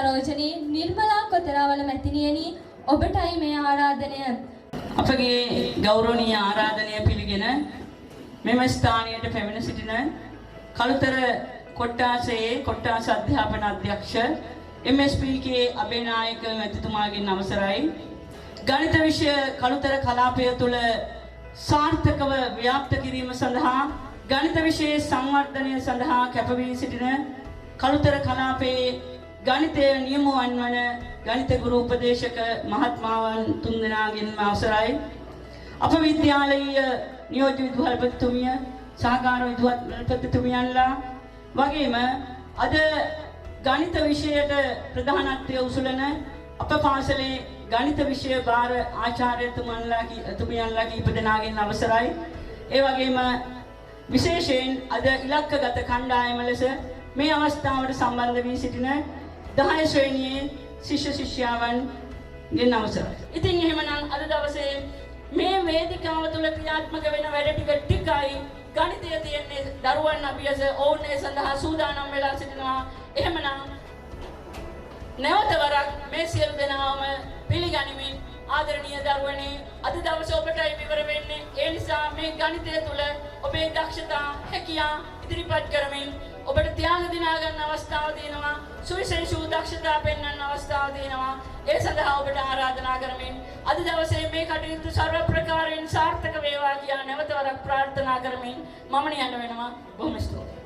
සරෝජනී නිර්මලා කොතරවල මැතිණියනි ඔබටයි මේ ආරාධනය. අපගේ ගෞරවනීය ආරාධනය පිළිගෙන මෙම ස්ථානයට පැමිණ සිටින කළුතර කොට්ටාසයේ කොට්ටාස අධ්‍යාපන අධ්‍යක්ෂ MSPK අබේනායක මැතිතුමාගෙන් අවසරයි. ගණිත විෂය කළුතර කලාපය තුළ සාර්ථකව ව්‍යාප්ත කිරීම සඳහා ගණිත විෂයේ සංවර්ධනය සඳහා කැපවී සිටින කළුතර කලාපයේ ගණිතය නියමුවන් වන ගණිත ගුරු උපදේශක මහත්මාවන් තුන්දෙනාගෙන් අවසරයි. අප විද්‍යාලීය නියෝජ්‍ය විදුහල්පතිතුමිය සහකාර විදුහල්පතිතුමියන්ලා වගේම අද ගණිත විෂයට ප්‍රධානත්වය උසුලන අප පාසලේ ගණිත විෂය භාර ආචාර්යතුමන්ලා කීප දෙනාගෙන් අවසරයි. ඒ වගේම විශේෂයෙන් අද ඉලක්කගත කණ්ඩායම ලෙස මේ අවස්ථාවට සම්බන්ධ වී සිටින 10 ශ්‍රේණියේ ශිෂ්‍ය ශිෂ්‍යාවන්ගෙන් අවසරයි. ඉතින් එහෙමනම් අද දවසේ මේ වේදිකාව තුළ ක්‍රියාත්මක වෙන වැඩ ටිකයි ගණිතය තියෙන්නේ දරුවන් අභියස ඔවුන් ඒ සඳහා සූදානම් වෙලා සිටිනවා. එහෙමනම් නැවත වරක් මේ සියලු දෙනාම පිළිගනිමින් ආදරණීය දරුවනේ අද දවසේ ඔබටයි විවර වෙන්නේ. ඒ නිසා මේ ගණිතය තුළ ඔබේ දක්ෂතා හැකියා ඉදිරිපත් කරමින් ඔබට ත්‍යාග දිනා ගන්න අවස්ථාව දෙනවා. සුවිශේෂී දක්ෂතා පෙන්වන්න අවස්ථාව දෙනවා. ඒ සඳහා ඔබට ආරාධනා කරමින් අද දවසේ මේ කටයුතු සර්ව ප්‍රකාරයෙන් සාර්ථක වේවා කියා නැවත වරක් ප්‍රාර්ථනා කරමින් මම නියන්න වෙනවා. බොහොම ස්තුතියි.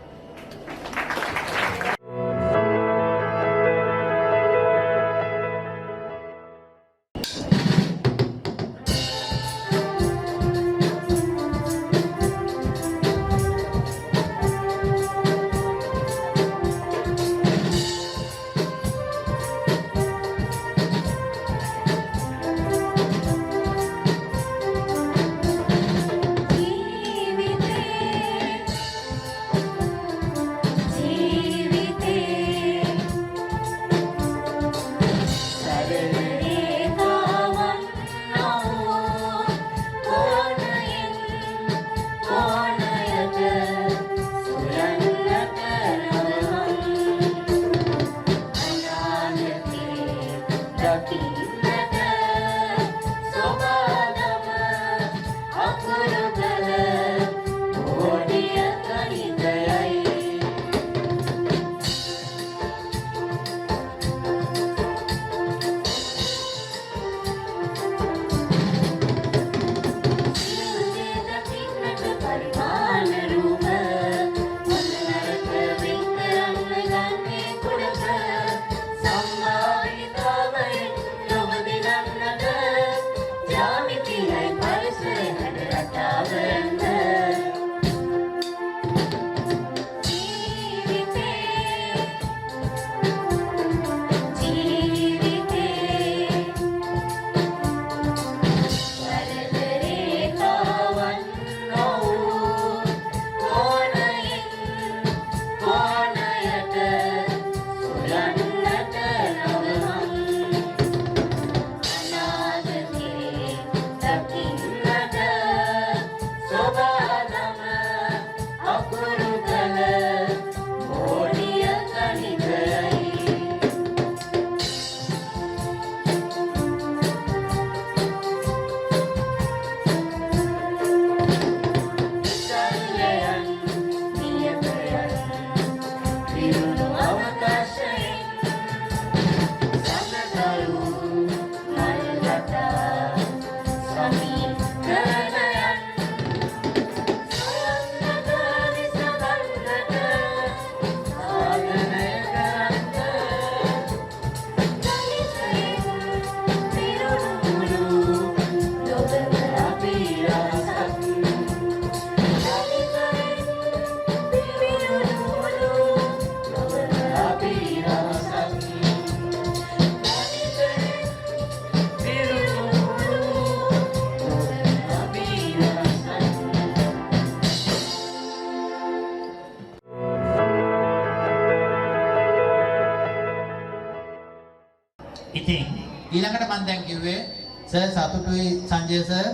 ඊළඟට මම දැන් කිව්වේ සර් සතුටුයි සංජය සර්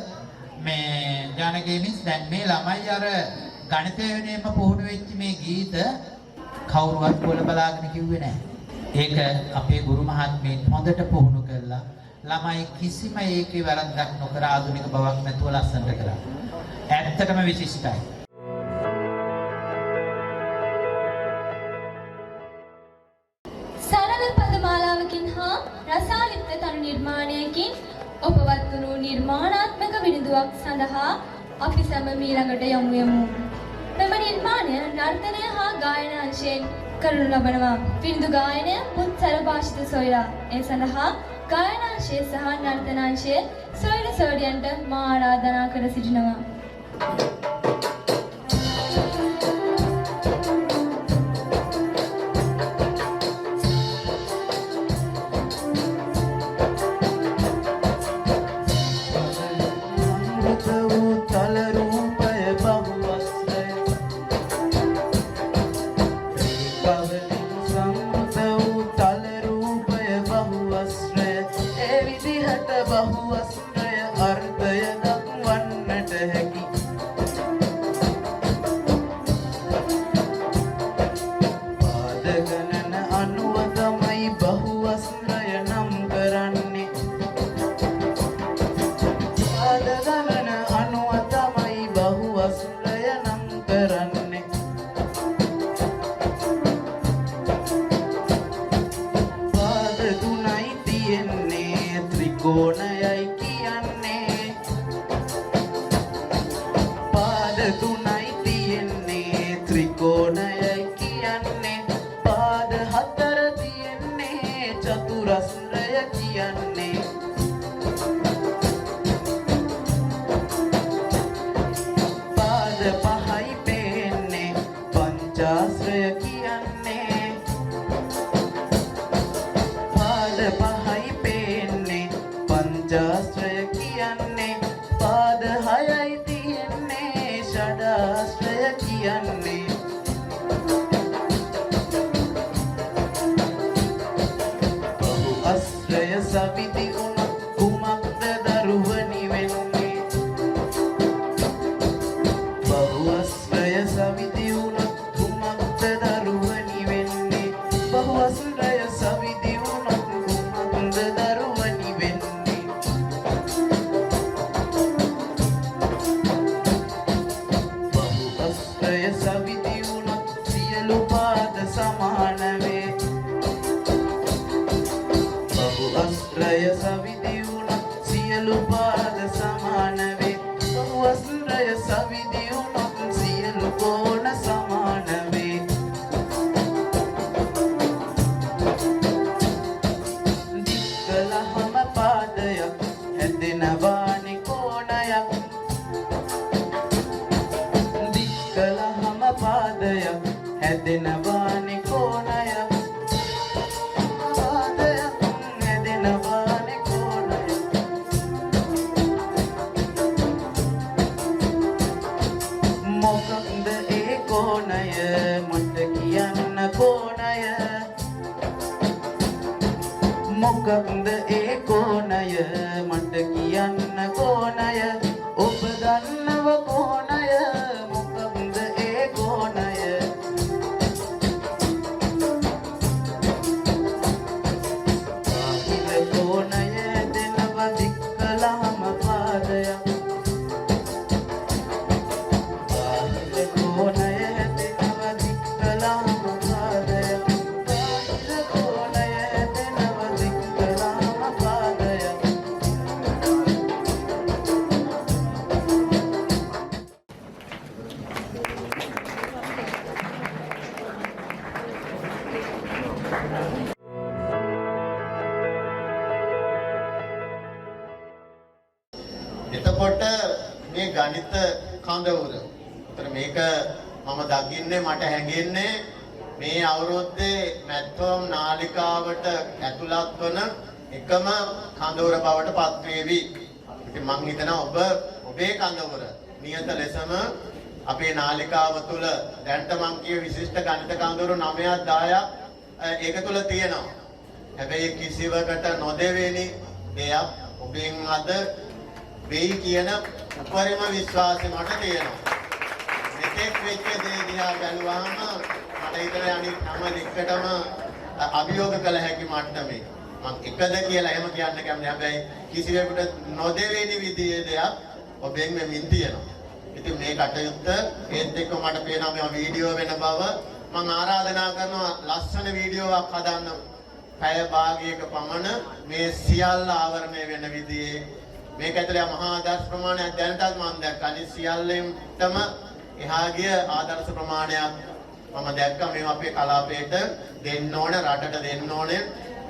මේ ජානකී මිස් දැන් මේ ළමයි අර ගණිතය වෙනේම පුහුණු වෙච්ච මේ ගීත කවුරුවත් බලාගෙන කිව්වේ නැහැ. ඒක අපේ ගුරු මහත්මීන් හොඳට පුහුණු කළා. ළමයි කිසිම ඒකේ වැරද්දක් නොකර ආධුනික බවක් නැතුව ලස්සනට කරා. ඇත්තටම විශිෂ්ටයි. සරල පදමාලාවකින් හා රසාලිප්ත තනු නිර්මාණයකින් ඔපවත් වුණු නිර්මාණාත්මක විනිදුවක් සඳහා අපි සැම ඊළඟට යමු. මෙම නිර්මාණය නර්තනය හා ගායන අංශයෙන් කරනු ලබනවා. විනිදු ගායනය මුත්සර භාෂිත සොයුරා. ඒ සඳහා ගායනාංශය සහ නර්තනාංශය සොයුර සොයුරියන්ට මා ආරාධනා කර සිටිනවා. එතකොට මේ ගණිත කඳවුර. ඒතර මේක මම දකින්නේ මට හැඟෙන්නේ මේ අවුරුද්දේ මැත්වම් නාලිකාවට ඇතුළත් වන එකම කඳවුර බවට පත් වේවි. ඉතින් මම හිතනවා ඔබේ කඳවුර නියත ලෙසම අපේ නාලිකාව තුල දැන්ට මම කිය විශිෂ්ට ගණිත කඳවුරු 9ක් 10ක් ඒක තුල තියෙනවා. හැබැයි කිසිවකට නොදෙවෙනි දෙයක් ඔබෙන් අද වෙයි කියන උපරිම විශ්වාසය මට තියෙනවා. මෙතෙක් වෙච්ච දේ දිහා බැලුවාම මට හිතෙනවා අනිත් හැම දික්කටම අභියෝග කළ හැකි මට්ටමේ මම එකද කියලා එහෙම කියන්න කැමති. හැබැයි කිසිවෙකුට නොදෙවෙනි විදිහේ දෙයක් ඔබෙන් මෙමින් තියෙනවා. ඉතින් මේ කටයුත්ත ඒත් එක්ක මට පේනවා මේ වීඩියෝ වෙන බව. මම ආරාධනා කරනවා ලස්සන වීඩියෝවක් හදන්න. පැය භාගයක පමණ මේ සියල්ල ආවරණය වෙන විදිහේ මේක ඇතුලේ මහා ආදර්ශ ප්‍රමාණයක් දැනටත් මම දැක්කා. අනිත් සියල්ලෙන්ටම එහා ගිය ආදර්ශ ප්‍රමාණයක් මම දැක්කා. මේ අපේ කලාපයට දෙන්න ඕන, රටට දෙන්න ඕනේ.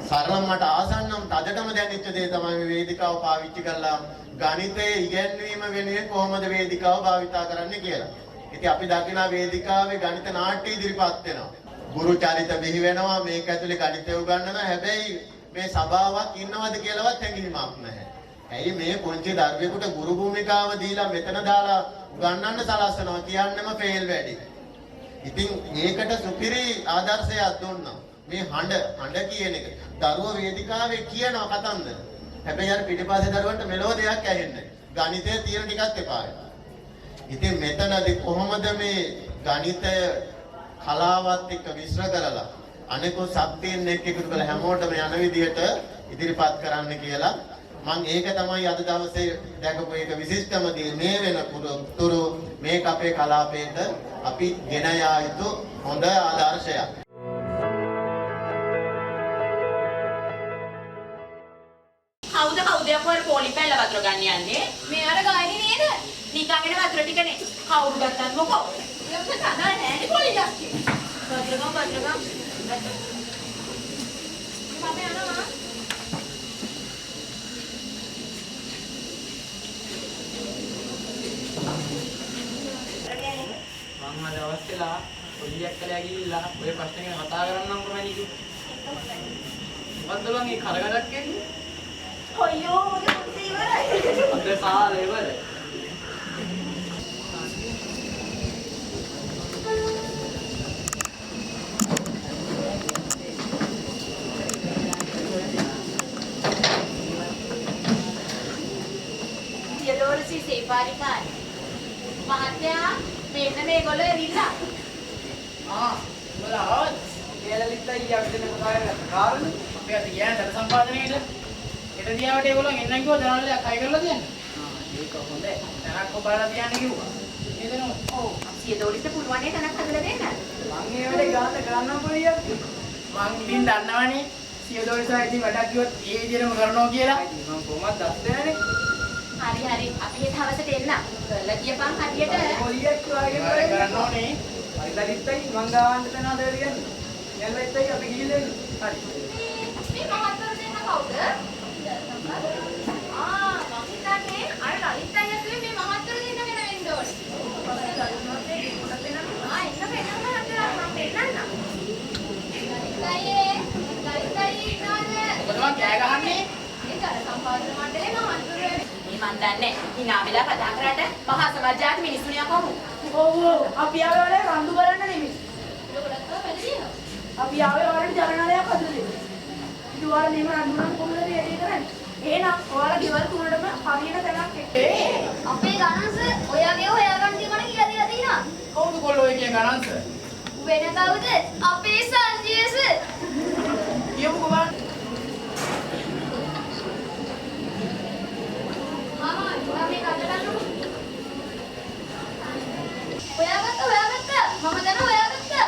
සරලම මට ආසන්නම් තදටම දැනෙච්ච දේ තමයි මේ වේදිකාව පාවිච්චි කරලා ගණිතයේ ඉගැන්වීම වෙනුවෙන් කොහොමද වේදිකාව භාවිතා කරන්න කියලා. ඉතින් අපි දකින වේදිකාවේ ගණිත නාට්‍ය ඉදිරිපත් වෙනවා. ගුරු චරිත බිහි වෙනවා. මේක ඇතුලේ ගණිතය උගන්වනවා. හැබැයි මේ සභාවක් ඉන්නවද කියලාවත් හැඟීමක් නැහැ. ඇයි මේ පොන්චි දරුවෙකුට ගුරු භූමිකාව දීලා මෙතන දාලා උගන්වන්න සලස්සනවා කියන්නම ෆේල් වැඩි. ඉතින් ඒකට සුපිරි ආදර්ශයක් දුන්නා. මේ හඬ කියන එක. දරුවෝ වේදිකාවේ කියනවා කතන්දර. හැබැයි අර පිටිපස්සේ දරුවන්ට මෙලෝ දෙයක් ඇහෙන්නේ. ගණිතයේ තියෙන ටිකක් එපායි. ඉතින් මෙතනදී කොහොමද මේ ගණිතය කලාවත් එක්ක මිශ්‍ර කරලා අනිකුත් ශක්තියින් එක්ක එකතු කරලා හැමෝටම යන විදිහට ඉදිරිපත් කරන්න කියලා මම ඒක තමයි අද දවසේ දැකපු එක විශිෂ්ටම දේ. මේ වෙනතුරු මේක අපේ කලාපයට අපි ගෙන යා යුතු හොඳ ආදර්ශයක්. කවුද අපවර පොලි පැල වතුර ගන්න යන්නේ? මේ අර ගායනේ නේද? නිකන් එන වතුර ටිකනේ. කවුරු ගත්තත් මොකෝ? යොක්ක තදා නෑනේ පොලි ජක්කේ. වතුර ගම්. මම යනවා. මම අද අවස්ථලා පොලියක් කළා ගිහිල්ලා ඔය ප්‍රශ්න ගැන කතා කරන්නම් කොහොමද කිව්වේ? මොකද්ද බං මේ කරගඩක් කියන්නේ? අයියෝ මගේ පුතේ ඉවරයි. අද කාලේ ඉවරයි. සියදෝරසි සේපාරිකායි. මහත්තයා මෙන්න මේගොල්ලෝ එවිල්ලා. උඹලා ආවත් කියලා ලිත්තා ඊයක් දෙන්න කතා කරගත්ත කාරණේ අපේ අද ගියා දර සම්පාදනයේට. ඊට දියාවට ඒගොල්ලෝ එන්නම් කිව්වා දරවලයක් අය කරලා තියන්න. ඒක හොඳයි. දැනක් ඔබලා තියන්න කිව්වා. නේද නෝ? ඔව්. සියදෝරිට පුළුවන් නේ තනක් හදලා දෙන්න. මං ඒ වැඩේ ගන්නම් පොලියක්. මං ඉතින් දන්නවනේ සියදෝරිසා ඉතින් වැඩක් කිව්වොත් ඒ විදිහටම කරනවා කියලා. මං කොහොමද දස්සනනේ? හරි අපි හෙට හවසට එන්න. කරලා කියපන් හරියට. පොලියක් වගේ කරන්න ඕනේ. හරි දරිත්තයි මං ගාවන්න තන අද වෙලියන්. යල්ලෙත්තයි අපි ගිහිල්ලා එන්න. හරි. මේ මහත්තයෝ දෙන්න කවුද? මම හිතන්නේ අර ලලිත් අයියා කිව්වේ මේ මහත්තයෝ දෙන්න ගැන වෙන්න ඕනේ. එන්න මහත්තයා මම පෙන්නන්න. ලලිත් අයියේ ඉන්නවද? ඔබ තමයි කෑ ගහන්නේ? ඒක අර සම්පාදන මණ්ඩලේ මහත්තයෝ මන් දන්නේ hina වෙලා කතා කරාට මහා සමාජාත මිනිස්සුනිය කොහොමද? ඔව් අපි ආවේ වල රණ්ඩු කරන්න නෙමෙයි. ඒගොල්ලෝ වැඩිද? අපි ආවේ වලට ජනනාලයක් හදලා දෙන්න. ඉතින් ඔයාලා මෙහෙම රණ්ඩු නම් කොහොමද වැඩි කරන්නේ? එහෙනම් ඔයාලා ගෙවල් තුනටම හරියට තැනක් එක්ක. අපේ ගණන්ස ඔයාගේ හොයාගන්න තිබුණ කියලා දීලා තියෙනවා. කවුද කොල්ලෝ එකේ ගණන්ස? වෙන කවුද? අපේ සංජීවස. කියමු කොහොමද? හොයාගත්තා. මම දැන් හොයාගත්තා.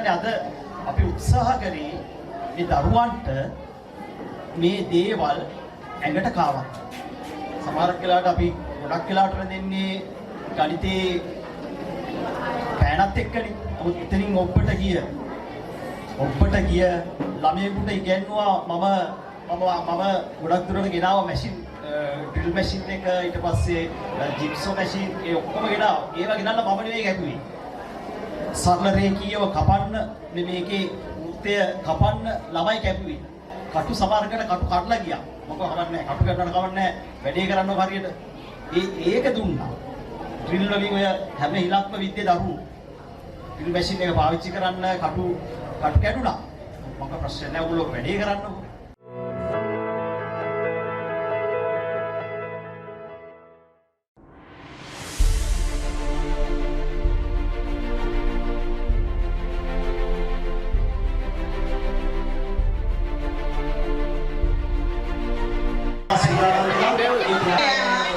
අද අපි උත්සාහ කරේ මේ දරුවන්ට මේ දේවල් ඇඟට කාවන්න. සමහරක් වෙලාවට අපි ගොඩක් වෙලාවට දෙන්නේ ගණිතේ පෑනත් එක්කනේ. නමුත් එතනින් ඔබට ගිය ළමයෙකුට ඉගෙනුවා මම ගොඩක් දුරට ගෙනාව මැෂින් ඩ්‍රිල් මැෂින් එක ඊට පස්සේ ජිප්සෝ මැෂින් ඒ ඔක්කොම ගෙනාවා. ඒවා ගෙනල්ලා මම නෙවෙයි ගැහුවේ. සරල රේඛීයව කපන්න මේකේ වෘත්තය කපන්න ළමයි කැපුවේ. කටු සමහරකට කටු කඩලා ගියා. මොකද කවන්නේ කටු කඩන්න කවන්නේ වැඩේ කරන්න හරියට. ඒක දුන්නා. ඩ්‍රිල් වලින් ඔය හැම ඉලක්කම විද්‍යාවේ දරුවෝ ඩ්‍රිල් මැෂින් එක පාවිච්චි කරන්න කටු කැඩුනා. මොකක් ප්‍රශ්න නැහැ උගලෝ වැඩේ කරන්නකො.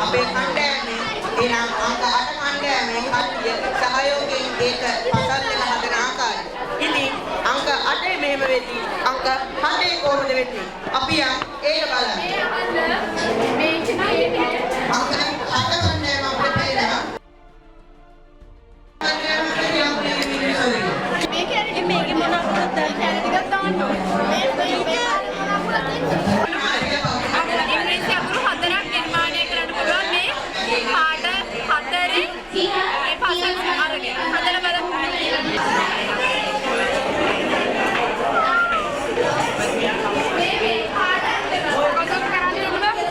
අපේ කණ්ඩායමේ එනම් අංක 8 කණ්ඩායමේ කට්ටිය සහයෝගයෙන් ඒක පසල් වෙන හදන ආකාරය. ඉතින් අංක 8 මෙහෙම වෙද්දී අංක 7 කොහොමද වෙන්නේ? අපි ඒක බලමු. මේ අංක 7 කණ්ඩායම අපිට තේරෙනවා. මේකේ මොනවද ටිකක් දාන්න ඕනේ. ඉංග්‍රීසි අකුරු 4ක් නිර්මාණය කරන්න පුළුවන් මේ පාඩ 4 ඒ පසක් අරගෙන හදලා බලමු. මේ පාඩ කොහොමද කරන්නේ ඔයගොල්ලෝ?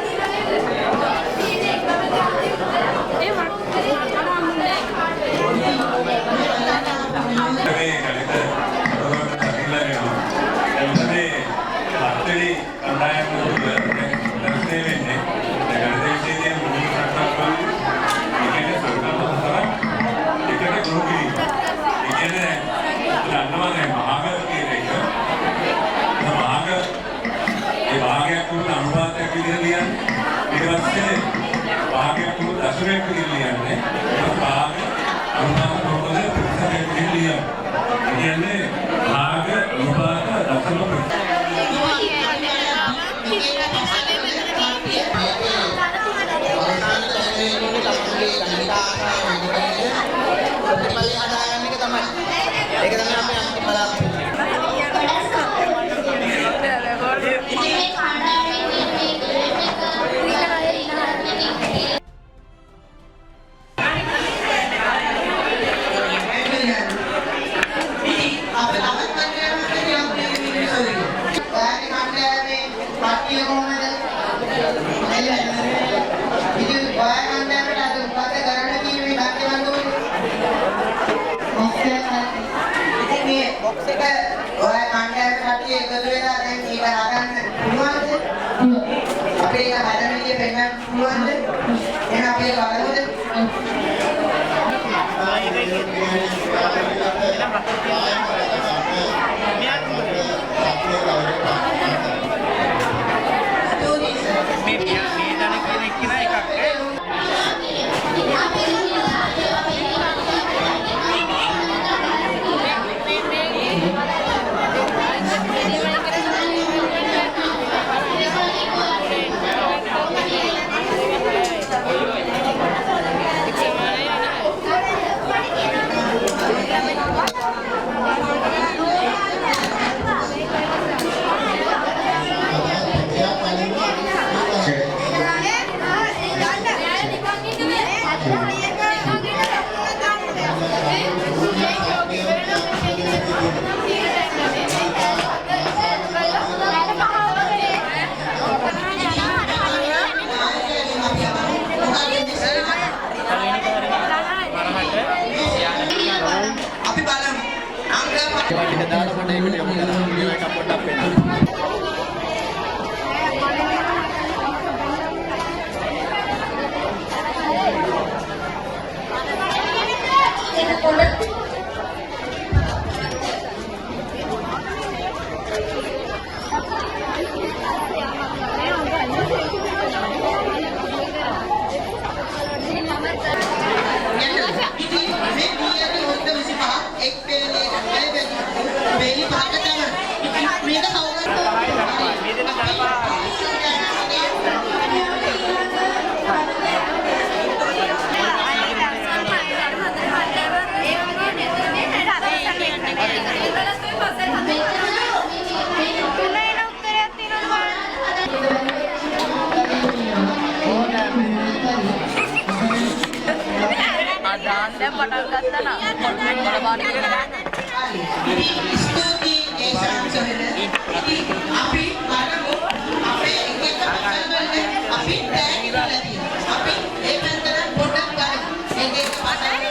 ඒ box එක ඔය කණ්ඩායම කට්ටිය එකතු වෙලා දැන් මේක හදන්න පුළුවන්ද? අපේ එක හදන විදිය පෙන්වන්න පුළුවන්ද? එහෙනම් අපි ඒක බලමුද? Beli pakai tangan. ස්තුතියි ඒ ශාන්සවල. අපි බලමු අපේ එක පසල්වල අපි තෑගි කරලා තියෙනවා. අපි ඒ පැත්තට පොඩ්ඩක් බලමු. ඒක පසල්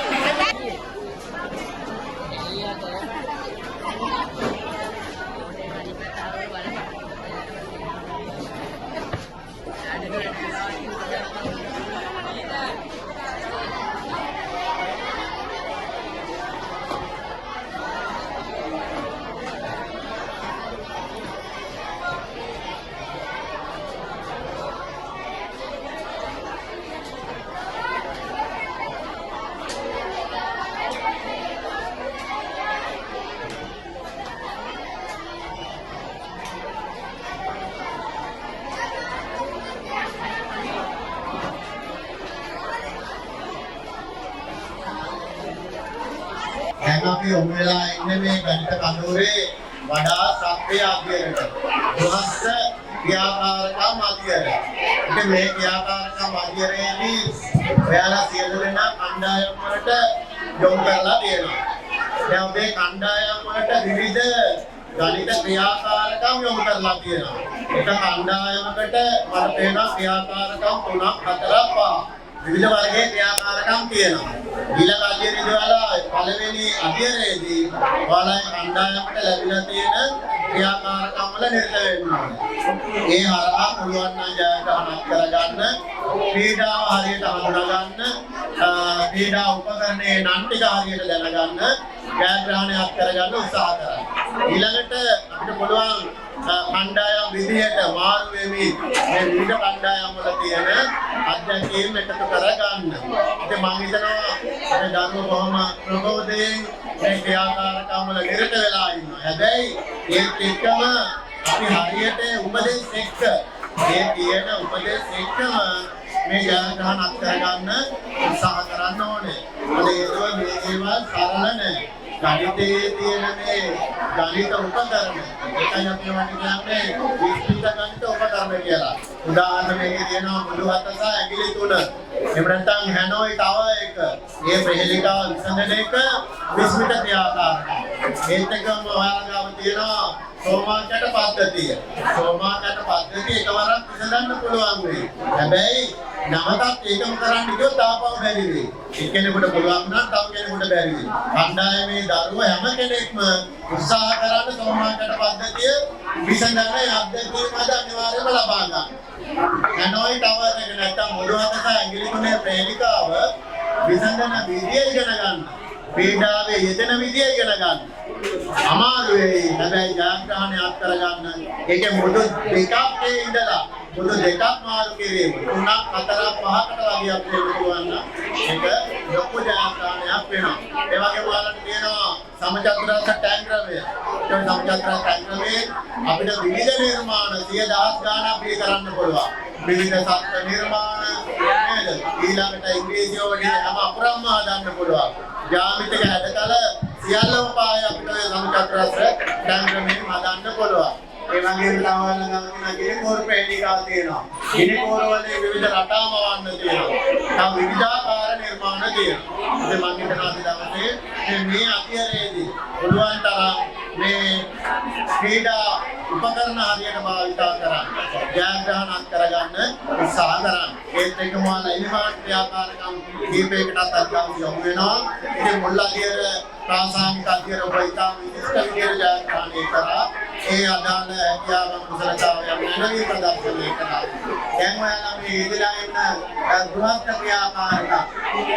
දැන් අපි යොමු වෙලා ඉන්නේ මේ ගණිත කඳවුරේ වඩා සක්‍රිය අධ්‍යයනයට. ගෘහස්ත ක්‍රියාකාරකම් අධ්‍යයනය. ඉතින් මේ ක්‍රියාකාරකම් අධ්‍යයනයේදී ඔයාලා සියලු දෙනා කණ්ඩායම් වලට යොමු කරලා තියෙනවා. දැන් මේ කණ්ඩායම් වලට විවිධ ගණිත ක්‍රියාකාරකම් යොමු කරලා තියෙනවා. එක කණ්ඩායමකට මට පේනවා ක්‍රියාකාරකම් 3ක් 4ක් 5ක්. විවිධ වර්ගයේ ක්‍රියාකාරකම් තියෙනවා. ඊළඟ අධ්‍යයනයේදී ඔයාලා පළවෙනි අධ්‍යයනයේදී ඔයාලා කණ්ඩායමකට ලැබිලා තියෙන ක්‍රියාකාරකම් වල නිරත වෙන්න ඕනේ. ඒ හරහා පුළුවන් නම් ජයග්‍රහණයක් කරගන්න, ක්‍රීඩාව හරියට හඳුනාගන්න, ක්‍රීඩා උපකරණයේ නම් ටික හරියට දැනගන්න, ජයග්‍රහණයක් කරගන්න උත්සාහ කරන්න. ඊළඟට අපිට පුළුවන් කණ්ඩායම් විදියට මාරු වෙමි මේ විවිධ කණ්ඩායම් වල තියෙන අධ්‍යයනයෙන් එකතු කරගන්න. ඉතින් මම හිතනවා මේ දරුවෝ බොහොම ප්‍රබෝධයෙන් මේ ක්‍රියාකාරකම් වල නිරත වෙලා ඉන්නවා. හැබැයි ඒත් එක්කම අපි හරියට උපදෙස් එක්ක මේ තියෙන උපදෙස් එක්කම මේ ජයග්‍රහණක් කරගන්න උත්සාහ කරන්න ඕනේ. ඒකෝ මේ ඒවා සරල නැහැ. ගණිතයේ තියෙන මේ ගණිත උපකරණ එකයි අපි කියන්නේ විස්තර ගණිත උපකරණ කියලා. උදාහරණ මේකේ තියෙනවා මුළු හත සහ ඇඟිලි 3. එහෙම නැත්නම් හැනෝයි තව එක. මේ ප්‍රහේලිකාව විසඳන එක විස්මිත ක්‍රියාකාරකම්. ඒත් එකම ඔයාලගාව තියෙනවා සෝමාකට පද්ධතිය. සෝමාකට පද්ධතිය එකවරක් විසඳන්න පුළුවන් වෙයි. හැබැයි නමතත් ඒකම කරන්න ගියොත් තාපව බැරි වෙයි. එක්කෙනෙකුට පුළුවන් නම් තව කෙනෙකුට බැරි වෙයි. කණ්ඩායමේ දරුවෝ හැම කෙනෙක්ම උත්සාහ කරන්න සෝමාකට පද්ධතිය විසඳන්න අධ්‍යයනය මත අනිවාර්යයෙන්ම ලබා ගන්න. හැනෝයි ටවර් එක නැත්තම් මුළු හත සහ ඇඟිලි 3 ප්‍රහේලිකාව විසඳන විදිය ඉගෙන ගන්න. පීඩාවේ යෙදෙන විදිය ඉගෙන ගන්න. අමාරු වෙයි. හැබැයි ජයග්‍රහණයක් කරගන්න. ඒකේ මුළු දෙකක් ඉඳලා මුළු දෙකක් මාරු කිරීම 3ක් 4ක් 5කට වගේ අපිට පුළුවන් නම් ඒක ලොකු ජයග්‍රහණයක් වෙනවා. ඒ වගේම ඔයාලට තියෙනවා සමචතුරස්‍ර ටැංග්‍රමය. ඒ සමචතුරස්‍ර ටැංග්‍රමයේ අපිට විවිධ නිර්මාණ 10000 ගණන් අපි කරන්න පුළුවන්. විවිධ සත්ත්ව නිර්මාණ නේද? ඊළඟට ඉංග්‍රීසි වලින් හැම අපරම්ම හදන්න පුළුවන්. ජ්‍යාමිතික හැඩතල සියල්ලම පාය අපිට සමචතුරස්‍ර ටැංග්‍රමයෙන් හදන්න පුළුවන්. ඒ වගේම ලාවලංගම කියන ගිනිකෝර ප්‍රේණිකා තියෙනවා. ගිනිකෝර වලේ විවිධ රටාම වන්න තියෙනවා. තව විවිධාකාර නිර්මාණ තියෙනවා. ඉතින් මම හිතනවා දවසේ මේ අධ්‍යයනයේදී පුළුවන් තරම් මේ ක්‍රීඩා උපකරණ හරියට භාවිතා කරන්න. ජයග්‍රහණක් කරගන්න උත්සාහ කරන්න. ඒත් එක්කම ඔයාලා ඉනිමාන ක්‍රියාකාරකම් දීපයකටත් අත්දැකීම් යොමු වෙනවා. ඉතින් මුල් අධ්‍යයන ප්‍රාසංගික අධ්‍යයන උපයිතාම විශිෂ්ට විදියට ජයග්‍රහණය කරා. ඒ අදාළ හැකියාව කුසලතාවයන් නැණවි ප්‍රදර්ශනය කරා. දැන් ඔයාලා මේ ඉදලා ඉන්න ගෘහස්ත ක්‍රියාකාරකම්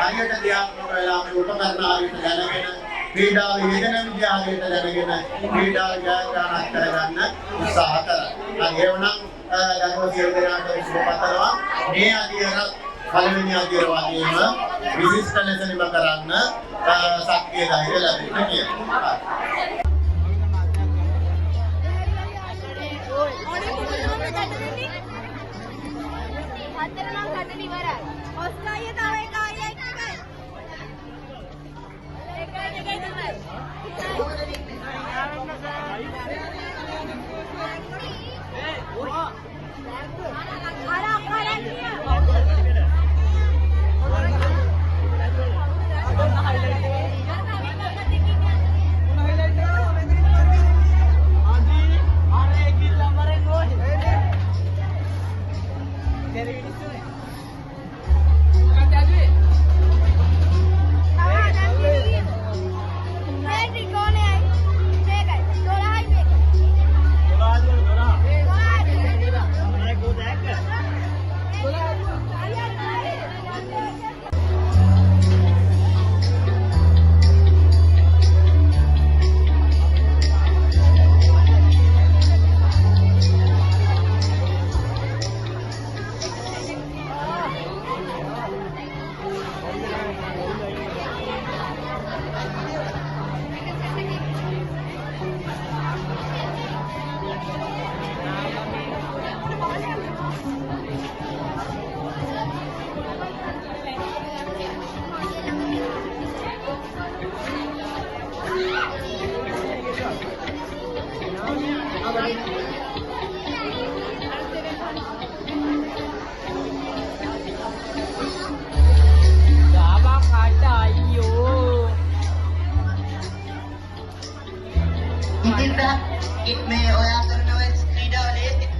හරියට ක්‍රියාත්මක වෙලා මේ උපකරණ හරියට දැනගෙන ක්‍රීඩාව යෙදෙන විදිය හරියට දැනගෙන ක්‍රීඩාව ජයග්‍රහණය කරගන්න උත්සාහ කරා. ඒ වුණනම් දරුවෝ සියලු දෙනාට සුබපතනවා. මේ අධ්‍යයන පළවෙනි අධ්‍යයන වගේම විශිෂ්ට ලෙස නිම කරන්න ශක්තිය ධෛර්ය ලැබෙන්න කියලා. ඉතින් මේ ඔයා කරන ඔය ක්‍රීඩාවලේ